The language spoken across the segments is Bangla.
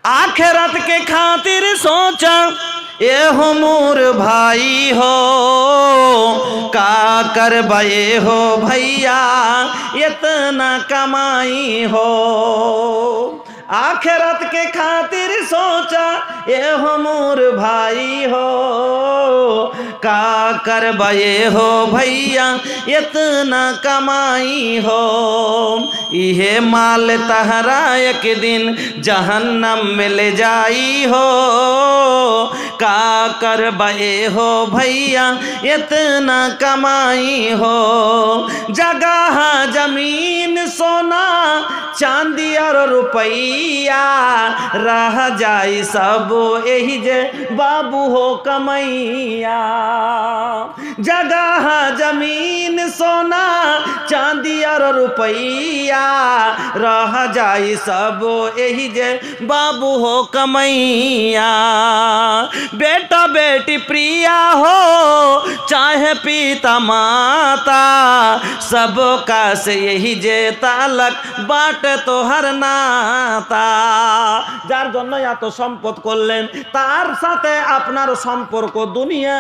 आखिरत के खातिर सोचा ए हो मोर भाई हो, का कर बये हो भैया इतना कमाई हो। आखिरत के खातिर सोचा ए हो मोर भाई हो, का कर बये हो भैया इतना कमाई हो। इहे माल तहरा एक दिन जहन्नम में ले जाई हो, का कर बये हो भैया इतना कमाई हो। जगह जमीन सोना चांदी और रुपैया रह जाई सब यही जे बाबू हो कमैया। जगह जमीन सोना चांदी और रुपैया रह जाई सब यही जे बाबू हो कमैया। बेटा बेटी प्रिया हो चाहे पिता माता, सब का से यही जे तालक बाट तोहर नाता। যার জন্য এত সম্পদ করলেন তার সাথে আপনার সম্পর্ক দুনিয়া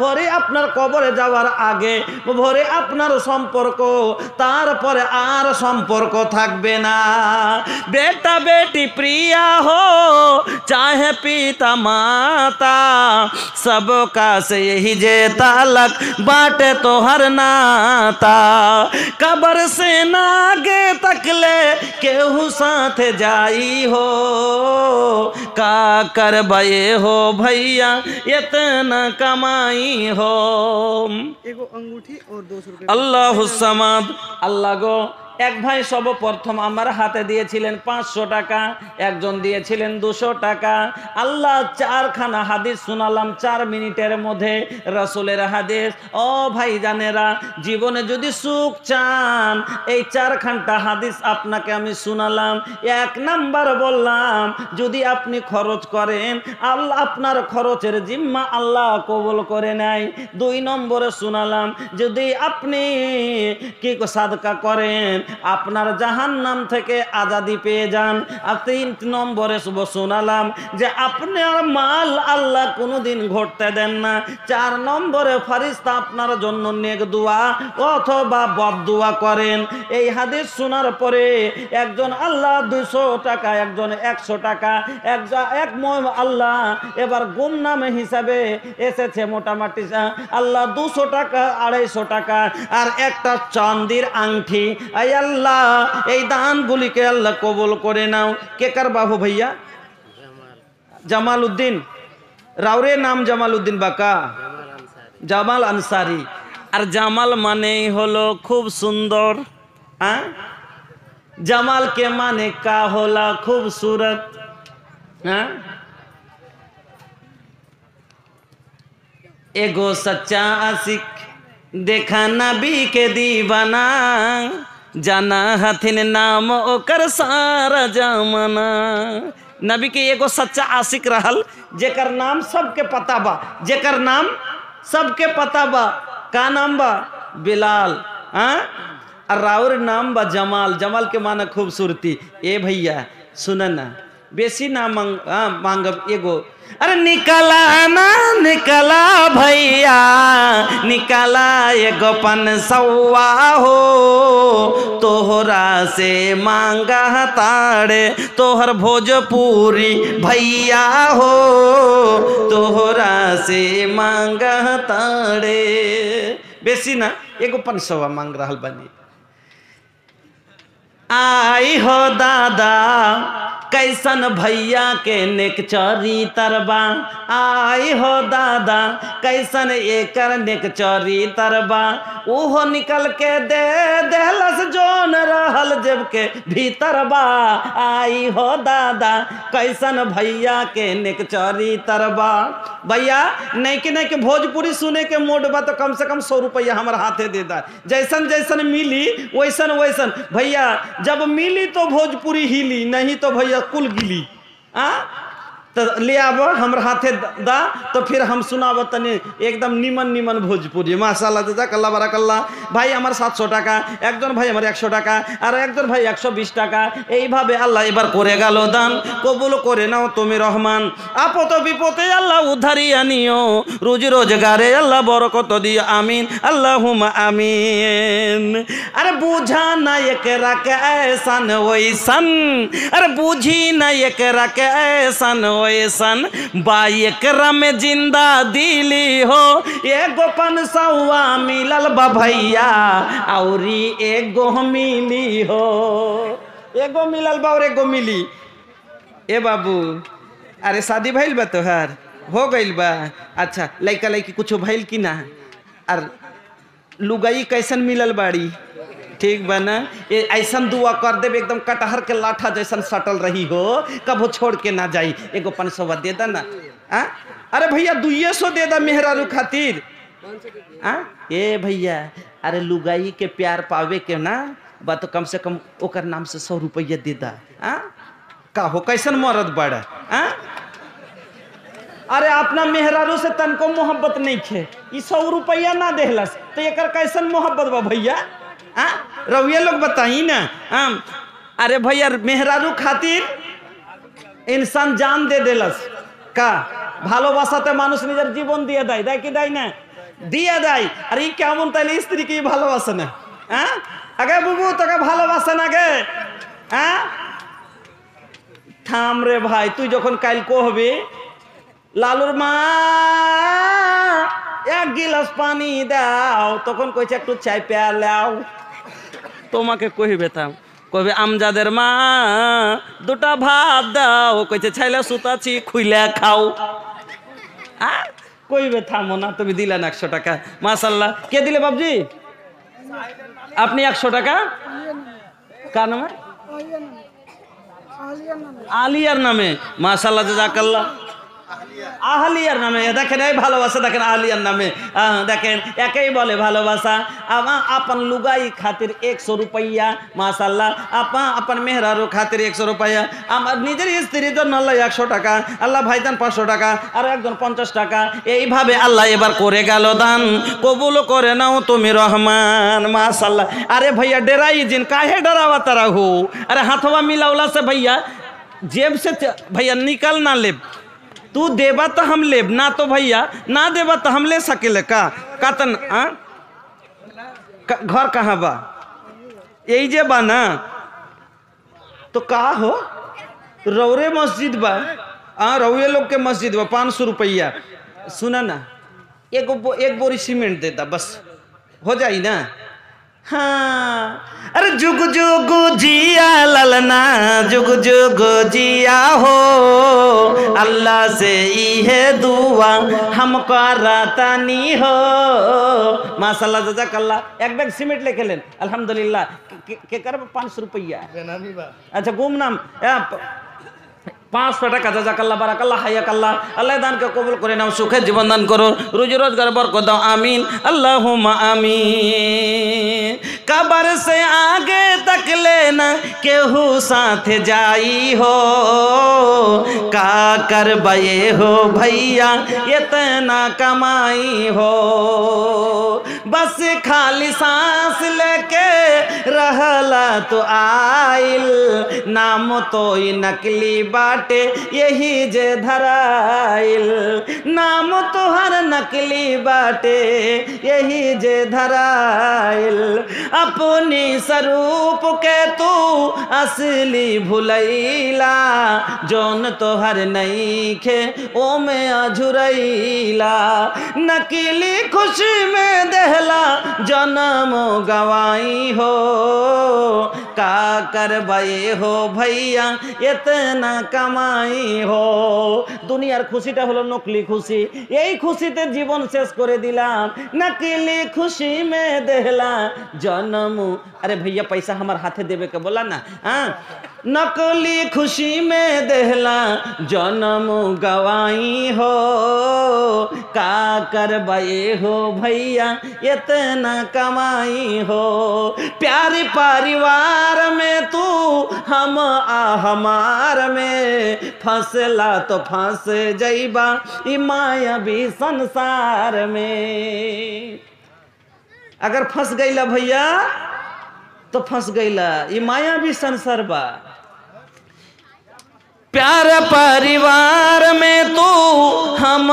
ভরে আপনার কবরে যাওয়ার আগে ভরে আপনার সম্পর্ক, তারপরে আর সম্পর্ক থাকবে না। বেটা বেটি প্রিয়া हो चाहे पिता माता, सबका से यही जे तालक बाटे तोहर नाता। कबर से नागे तकले केहू साथ जाई हो, का कर बये हो भैया इतना कमाई हो। एगो अंगूठी और 200 रुपए। अल्लाहु समाद। अल्लाह गो एक भाई सर्वप्रथम आमार हाथे दिएছিলেন 500 টাকা, একজন দিয়েছিলেন 200 টাকা। আল্লাহ চারখানা হাদিস শোনালাম 4 মিনিটের মধ্যে, রাসূলের হাদিস। ও ভাই জানেরা, জীবনে যদি সুখ চান এই 4খানা হাদিস আপনাকে আমি শোনালাম। 1 নাম্বার বললাম যদি আপনি খরচ করেন আল্লাহ আপনার খরচের জিম্মা আল্লাহ কবুল করে নেয়। 2 নম্বরে শোনালাম যদি আপনি কি সাদকা করেন আপনার জাহান্নাম থেকে আজাদি পেয়ে যান। আর 3 নম্বরে শোনালাম যে আপনার মাল আল্লাহ কোনোদিন ঘটতে দেন না। 4 নম্বরে ফেরেশতা আপনার জন্য নেক দোয়া অথবা বদদোয়া করেন। এই হাদিস শোনার পরে একজন আল্লাহ 200 টাকা, একজন 100 টাকা, আল্লাহ এবার গুমনামে হিসাবে এসেছে মোটামুটি আল্লাহ 200 টাকা, 250 টাকা আর একটা চাঁদির আংটি। আল্লাহ এই দানগুলিকে আল্লাহ কবুল করে নাও। কে কার বাবু ভাইয়া? জামাল উদ্দিন রাউরে নাম জামাল উদ্দিন বাকা, জামাল আনসারি। আর জামাল মানেই হলো খুব সুন্দর। হ্যাঁ, জামাল কে মানে কা होला खूबसूरत। हाँ, एगो सच्चा आशिक देखा नबी के दीवाना, जाना हथिन नाम ओकर सारा जमाना। नबी के एगो सच्चा आशिक रहल जेकर नाम सबके पता बा, जेकर नाम सबके पता बा। का नाम बा? बिलाल। हाँ, और राउर नाम बा जमाल। जमाल के माना खूबसूरती। ए भैया सुना ना, बेसी ना मांगब एगो। अरे निकला ना निकला भैया, निकला एगो 500 हो, तोहरा से मांगा ताड़े तोहर भोजपुरी भैया हो, तोहरा से मांगा ताड़े। बेसी ना एगो 500 मांग रहल बनी। आई हो दादा कैसन भैया के नेक चरी तरबा, आई हो दादा कैसन एकर नेक चरी तरबा। ओहो निकल के दे देहलस जोन रहल जेब के भीतर बा। आई हो दादा कैसन भैया के नेक चरी तरबा। भैया नहीं के भोजपुरी सुने के मोड बा तो कम से कम 100 रुपया हमारे हाथे दे दा। जैसन जैसन मिली वैसन वैसन भैया, जब मिली तो भोजपुरी हिली, नहीं तो भैया कुल गिली। तो ले आब हमरा हाथे दा तो फिर हम सुनाब तनी एकदम निमन निमन भोजपुरी माशाल्लाह জাযাকাল্লাহ বারাকাল্লাহ। ভাই আমার 700 টাকা, একজন ভাই আমার 100 টাকা, আর একজন ভাই 120 টাকা। এইভাবে আল্লাহ এবার করে গেল দান। কবুল করে নাও তুমি রহমান। আপদ বিপদে আল্লাহ উদ্ধারিয়া নিও, রুজি রোজগারে আল্লাহ বরকত দিও, আমিন আল্লাহুম্মা আমিন। আরে বুঝা না একরা কে এহসান ওইসান, আরে বুঝি না একরা কে এহসান ওইসান, बायकरा में जिंदा दिली हो, एगो 500 मिलल बा भैया औरी एगो मिली हो, एगो मिलल बा और एगो मिली। ए बाबू अरे शादी भइल बा तोहार, हो गइल बा? अच्छा लइका लइकी कुछ भइल कि ना? और लुगाई कैसन मिलल बाड़ी? ठीक बा ना? ये ऐसा दुआ कर देव एकदम कटहर के लाठा जैसन सटल रही हो, कबो छोड़ के ना जाई। एगो 500 दे दा ना। अरे भैया 200 दे दा मेहरारू खातिर। ए भैया अरे लुगाई के प्यार पावे के ना बा तो कम से कम ओकर नाम से 100 रुपया दे दा। का हो कैसन मरद बड़ा? अरे अपना मेहरारू से तनको मोहब्बत नहीं खे, 100 रुपया ना देहलस तो एकर कैसन मोहब्बत बा भैया? रउया लोग बताई ना। अरे भैया मेहरारू खातिर इंसान जान दे देलस का, ভালোবাসাতে মানুষ নিজের জীবন দিয়ে দেয়, দেয় কি দেয় না? দিয়ে দেয়। আর এই কেমন তাইলে স্ত্রী কি ভালোবাসে না? আগে বুবু তোকে ভালোবাসে না গে? থাম রে ভাই, তুই যখন কাল কহবি লালুর মা 1 গিলাস পানি দাও, তখন কইছে একটু চাই পেয়া লাও, তোমাকে কইবে থাম, কইবে আমজাদের মা 2টা ভাত দাও, কইছে ছাইলা সুতাছি খুইলা খাও। কইবে থামো না, তুমি দিলেন 100 টাকা মাশাআল্লাহ। কে দিলে বাবজি? আপনি 100 টাকা কার নামে? আলিয়ার নামে মাশাআল্লাহ জাযাকাল্লাহ। আহলিয়ার নামে দেখেন, এই ভালোবাসা দেখেন আহলিয়ার নামে দেখেন, একেই বলে ভালোবাসা। अपन लुगाई खातिर 100 रुपया माशाल्लाह, अपन मेहरारू खातिर 100 रुपया, আমার নিজের স্ত্রীর জন্য আল্লাহ 100 টাকা, আল্লাহ ভাইজান 500 টাকা, আর একজন 50 টাকা। এইভাবে আল্লাহ এবার করে গেল দান। কবুল করে নাও তুমি রহমান माशाल्लाह। अरे भैया डराई जिन काहे डरावा तारा हो? अरे हाथवा मिलावला से भैया जेब से भैया निकल ना ले, तू देबा तो हम लेब ना, तो भैया ना देबा तो हम ले सकेले का? कातन घर कहाँ बा? यही जे बा ना? तो का हो रौरे मस्जिद बा, रउए लोग के मस्जिद बा, 500 रुपया। सुना ना, एक बोरी सीमेंट देता बस हो जाई ना। हाँ अरे जुग जुग जिया ललना, जुग जुग जिया हो, अल्लाह से इहे दुआ हम करातानी हो माशाल्लाह জাযাকাল্লাহ। 1 बैग सीमेंट लेके लेन अल्हम्दुलिल्लाह। के कर 500 रुपया? अच्छा गुम नाम 500 টাকা জাযাকাল্লাহ বারাকাল্লাহ হায়াকাল্লাহ। আল্লাহ দানকে কবুল করে নাও, সুখে জীবন দান করো, রুজি রোজগার বরকত দাও, আমিন আল্লাহুম্মা আমিন। कबर से आगे तक लेना केहू साथ जाई हो, का कर बये हो भैया इतना कमाई हो, बस खाली सांस लेके रहला तो आइल, नाम तो नकली बाटे यही जे धराइल, नाम तो हर नकली बाटे यही जे धराइल, अपनी स्वरूप के तू असली भुलैला, जोन तो हर नई खे ओ में अझुरैला, नकली खुशी में दहला जन्म गवाई हो, का कर बये हो भैया इतना कमाई हो। दुनियार खुशीटा हलो नकली खुशी, यही खुशीते जीवन शेष करे दिलाम, नकली खुशी में देहला जन्म। अरे भैया पैसा हमार हाथे देवे के बोला ना, नकली खुशी में देहला जन्म गवाई हो, का कर बये हो भैया इतना कमाई हो, प्यारी परिवार परिवार में तू हम हमार में फंसला तो फंस जइबा ई मायावी संसार में। अगर फंस गईला भैया तो फंस गईला, ये मायावी संसार बा। प्यार परिवार में तू हम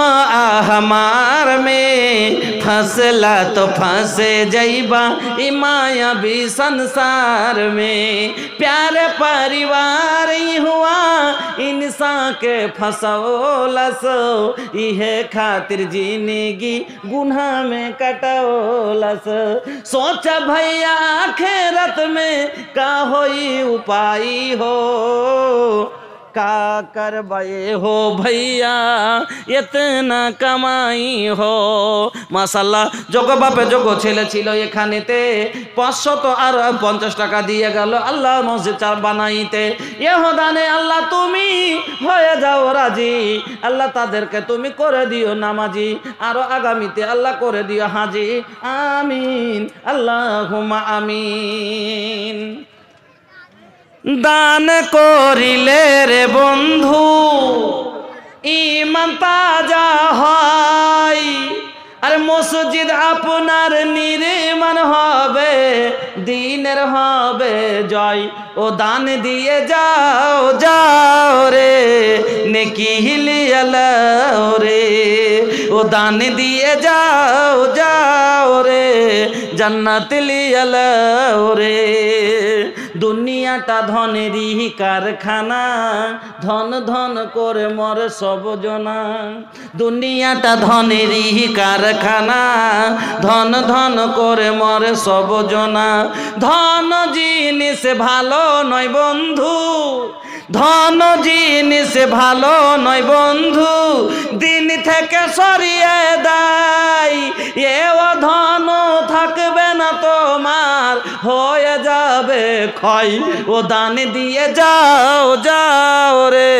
हमार में फंसला तो फंस जइबा ई मायावी संसार में। प्यार परिवार ही हुआ इंसान के फंसौलस, इहे खातिर जिंदगी गुनाह में कटौलस। सोच भैया आखिरत में का होई उपाय हो, का करबे हो भैया इतना कमाई हो। माशाल्लाह जोगो बापे जोगो छेले छिलो एखानेते 550 টাকা দিয়ে গেল আল্লাহ মসজিদ চার বানাইতে। এহ দানে আল্লাহ তুমি হয়ে যাও রাজি, আল্লাহ তাদেরকে তুমি করে দিও নামাজি, আরো আগামীতে আল্লাহ করে দিও হাজি। আমিন আল্লাহুম্মা আমিন। দান করিলে রে বন্ধু ঈমান তাজা হয়, আর মসজিদ আপনার নির্মাণ হবে, দিনের হবে জয়। ও দান দিয়ে যাও যাও রে নেকি লিয়ে লাও রে, ও দান দিয়ে যাও যাও রে জান্নাত লিয়ে লাও রে। দুনিয়াটা ধনেরই কারখানা, ধন ধন করে মরে সব জনা। দুনিয়াটা ধনেরই কারখানা, ধন ধন করে মরে সব জনা। ধন জিনিস ভালো নয় বন্ধু, ধন জিনিস ভালো নয় বন্ধু, দিন থেকে সরিয়ে দেয়। এও ধন থাকবে না তোমার, হয়ে যাবে ক্ষয়। ও দান দিয়ে যাও যাও রে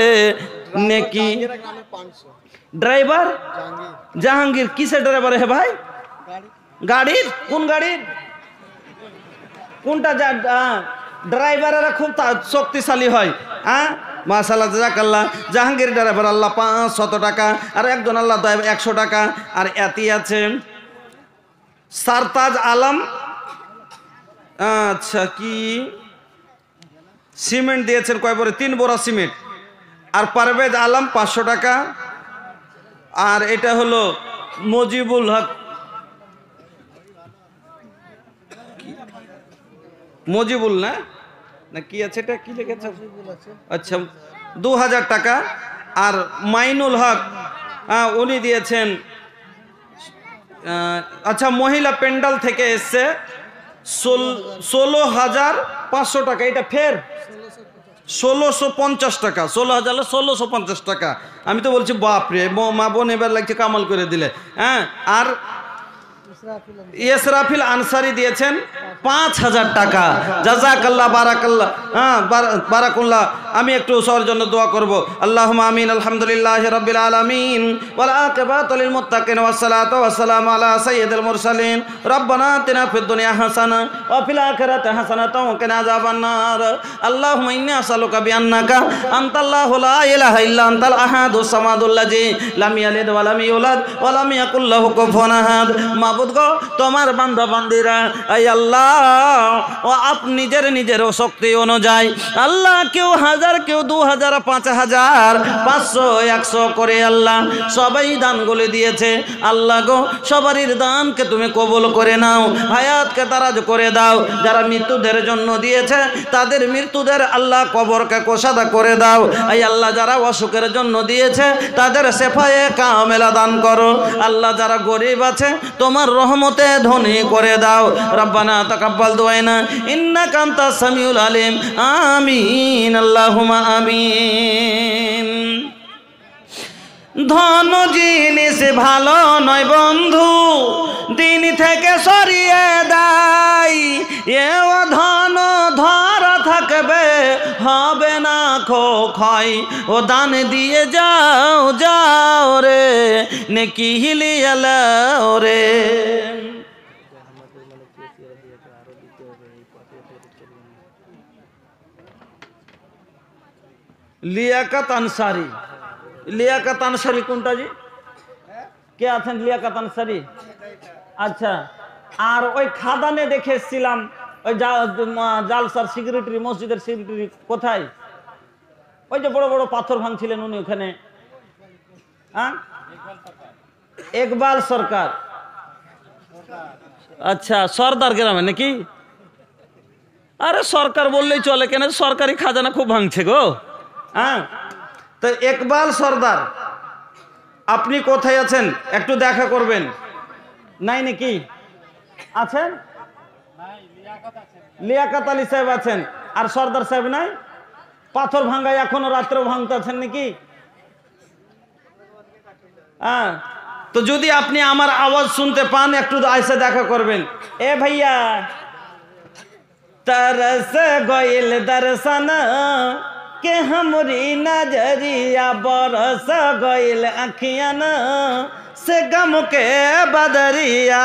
নেকি। ড্রাইভার জাহাঙ্গীর কিসের ড্রাইভার হে ভাই? গাড়ির কোন গাড়ির কোনটা? ড্রাইভারেরা খুব শক্তিশালী হয়। হ্যাঁ মাশাআল্লাহ জাযাকাল্লাহ। জাহাঙ্গীর ড্রাইভার আল্লাহ 500 টাকা, আর একজন আল্লাহ 100 টাকা। আর এতি আছে সারতাজ আলম, আচ্ছা কি সিমেন্ট দিয়েছেন কয় বড়? 3 বোরা সিমেন্ট। আর পারভেজ আলম 500 টাকা। আর এটা হলো মজিবুল হক, মজিবুল না না কি আছে এটা কি লিখেছে? আচ্ছা 2000 টাকা। আর মাইনুল হক উনি দিয়েছেন, আচ্ছা মহিলা পেন্ডাল থেকে এসছে 16,500 টাকা। এটা ফের 1650 টাকা, 16,1650 টাকা। আমি তো বলছি বাপরে মা বোন এবার লাগছে কামাল করে দিলে। হ্যাঁ আর ইসরাফিল আনসারি দিয়েছেন 5000 টাকা। জাযাকাল্লাহ বারাকাল্লাহ। হ্যাঁ বারাকুল্লাহ। আমি একটু সবার জন্য দোয়া করব। আল্লাহুম্মা আমিন। আলহামদুলিল্লাহি রাব্বিল আলামিন ওয়াল আকিবাতু লিল মুত্তাকিন ওয়াস সালাতু ওয়াস সালামু আলা সাইয়্যিদিল মুরসালিন। রব্বানা আতিনা ফিদ দুনিয়া হাসানা ওয়া ফিল আখিরাতি হাসানাতাও ওয়া কিনা আযাবান নার। আল্লাহুম্মা ইন্নী আসআলুকা বিআন্নাকা আনতাল্লাহু লা ইলাহা ইল্লা আনতাল আহাদুস সামাদুল্লাযী লাম ইয়ালিদ ওয়া লাম ইউলাদ ওয়া লাম ইয়াকুল লাহু কুফুয়ান আহাদ। মাবুদ গো তোমার বান্দা বান্দীরা এই আল্লাহ ও আপনি নিজের নিজের শক্তি অনুযায়ী আল্লাহ কেউ 1000 কেউ 2000 5000 500 100 করে আল্লাহ সবাই দানগুলো দিয়েছে। আল্লাহ গো সবারই দানকে তুমি কবুল করে নাও, হায়াতকে দারাজ করে দাও। যারা মৃত্যুদের জন্য দিয়েছে তাদের মৃত্যুদের আল্লাহ কবরকে কোষাদা করে দাও। এই আল্লাহ যারা অসুখের জন্য দিয়েছে তাদের শেফায়ে কামেলা দান করো। আল্লাহ যারা গরিব আছে তোমার রহমতে ধনী করে দাও। রব্বানা তাকাব্বাল দুআনা ইন্নাকা আনতাস সামিউল আলিম। আমিন আল্লাহুম্মা আমিন। ধন জিনিস ভালো নয় বন্ধু, দিন থেকে সরিয়ে দেয়। এও ধন ধরা থাকবে হবে না ক্ষয়। ও দান দিয়ে যাও যাও রে নেকি লিয়ে লাও রে। লিয়াকত আনসারি। লিয়াকত আনসারি কোনটা জি? কে আছেন লিয়াকত আনসারি? আচ্ছা, আর ওই খাদানে দেখে এসেছিলাম ওই জালসার সেক্রেটারি, মসজিদের সেক্রেটারি কোথায়? ওই যে বড় বড় পাথর ভাঙছিলেন উনি ওখানে, হ্যাঁ? ইকবাল সরকার। আচ্ছা, সর্দার গ্রামে নাকি? আরে সরকার বললেই চলে, কেন সরকারি খাজানা খুব ভাঙছে গো। হ্যাঁ, তো ইকবাল সর্দার আপনি কোথায় আছেন? একটু দেখা করবেন। নাই নাকি? আছেন? লিয়াকত আলী সাহেব আছেন, আর সর্দার সাহেব নাই? পাথর ভাঙ্গায় এখনো রাত্রেও ভাঙতে আছেন নাকি? হ্যাঁ, তো যদি আপনি আমার আওয়াজ শুনতে পান একটু আইসা দেখা করবেন। এ ভাইয়া, तरस गइल दर्शन के हमरी नजरिया, बरस गइल अखियन से गम के बदरिया।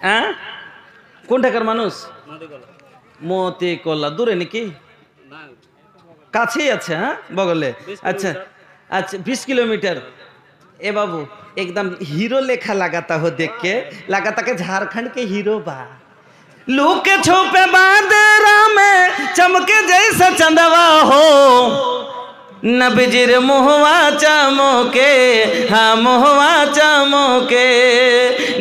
হ্যাঁ, কোনটাকার মানুষ? মতি কল্লা। দূরে নাকি? কাছেই আছে। হ্যাঁ, বগলে। अच्छा अच्छा 20 किलोमीटर। ए बाबू, एकदम हीरो लेखा लगाता हो, देख के लगाता के झारखंड के हीरो बा। लूके छुपे बांदरा में चमके जैसा चंदवा हो, नबीजिर मुहवा चमके, हाँ मुहवा चमके,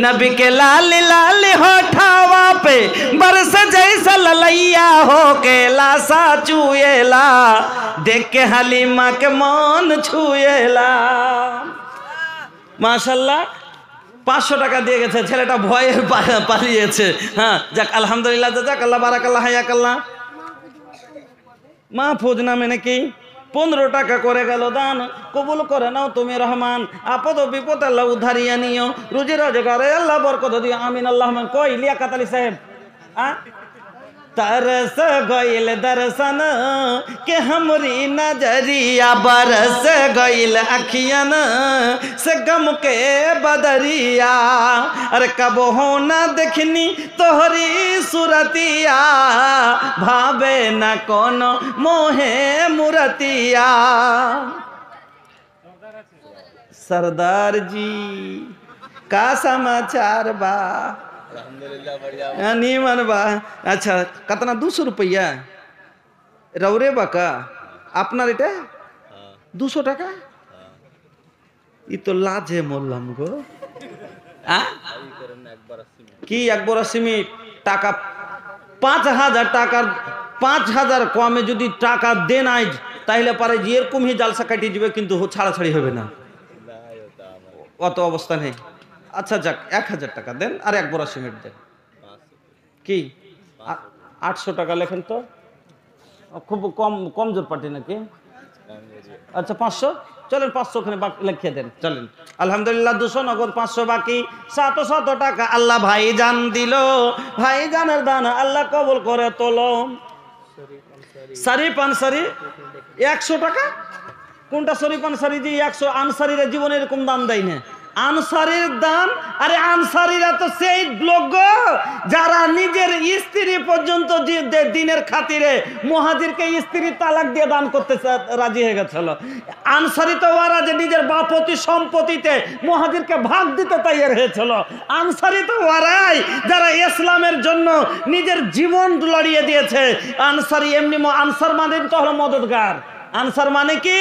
नबी के लाल लाल होठावा पे बरस जैसा ललैया हो के लासा चुएला, देख के हलीमा के मन छुएला। মাশাআল্লাহ, 500 টাকা দিয়ে গেছে ছেলেটা, ভয়ে পালিয়েছে। হ্যাঁ, যাক আলহামদুলিল্লাহ, যাক আল্লাহ বারাকাল্লাহ হায়াকাল্লাহ। মাহফুজ নামে নাকি 15 টাকা করে গেল দান, কবুল করে নাও তুমি রহমান, আপদ বিপদ আল্লাহ উদ্ধারিয়া নিও, রুজি রোজগারে আল্লাহ বরকত দিও, আমিন আল্লাহ। কই লিয়াকত আলী সাহেব? হ্যাঁ, तरस गइल दर्शन के हमरी नजरिया, बरस गइल अखियन से गम के बदरिया, अरे कब हो न देखनी तोहरी सुरतिया, भावे न कोनो मोहे मुरतिया। सरदार जी का समाचार बा? नीमन बा। अच्छा, कतना? 200 रुपया रौरे बाका আপনার এটা 200 টাকা? ই তো লাজে মরলাম গো। কি একবার সিমেন্ট টাকা 5000 টাকার 5000 কমে যদি টাকা দেন আজ, তাহলে পারে যে এরকম হি জালসা কাটিয়ে যাবে, কিন্তু ছাড়াছাড়ি হবে না, অত অবস্থা নেই। আচ্ছা যাক, 1000 টাকা দেন আর এক বড় সিমেন্ট দেন। কি 800 টাকা লেখেন তো, খুব কমজোর পার্টি নাকি? আচ্ছা 500 চলেন, 500 ওখানে লিখিয়ে দেন, চলেন। আলহামদুলিল্লাহ, 200 নগদ, 500 বাকি, 700 টাকা আল্লাহ ভাই জান দিল। ভাই জানের দান আল্লাহ কবুল করে তোলো। শরীফ আনসারি 100 টাকা। কোনটা শরীফ আনসারি? জি 100। আনসারিরা জীবনে এরকম দান দেয় না। আনসারির দান, আরে আনসারিরা তো সেই লোক গো যারা নিজের স্ত্রী পর্যন্ত দিনের খাতিরে মুহাজিরকে স্ত্রী তালাক দিয়ে দান করতে রাজি হয়ে গেছিল। আনসারি তো ওরা যে নিজের বাপতি সম্পত্তিতে মুহাজিরকে ভাগ দিতে তৈরি হয়েছিল। আনসারি তো ওরাই যারা ইসলামের জন্য নিজের জীবন লড়িয়ে দিয়েছে। আনসারি এমনি, আনসার মানে তো হলো মদতগার। আনসার মানে কি?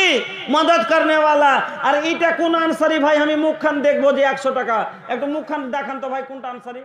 মদত করনেওয়ালা। আর এটা কোন আনসারি ভাই? আমি মুখখান দেখবো যে 100 টাকা। একটু মুখখান দেখান তো ভাই, কোনটা আনসারি?